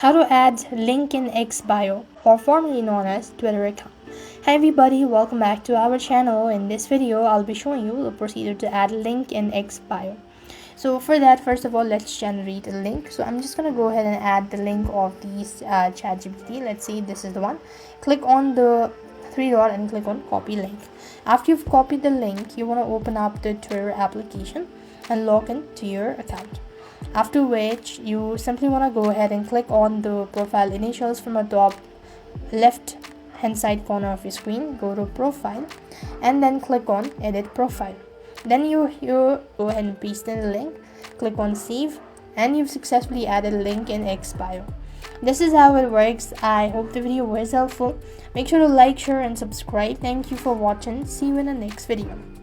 How to add link in X bio, or formerly known as Twitter account. Hi everybody, welcome back to our channel. In this video I'll be showing you the procedure to add link in X bio. So for that, first of all, let's generate a link. So I'm just gonna go ahead and add the link of these ChatGPT. Let's see, this is the one. Click on the three dot and click on copy link. After you've copied the link, you want to open up the Twitter application and log in to your account. After which you simply want to go ahead and click on the profile initials from the top left hand side corner of your screen. Go to profile and then click on edit profile. Then you go ahead and paste in the link, click on save, and you've successfully added a link in X bio. This is how it works. I hope the video was helpful. Make sure to like, share and subscribe. Thank you for watching. See you in the next video.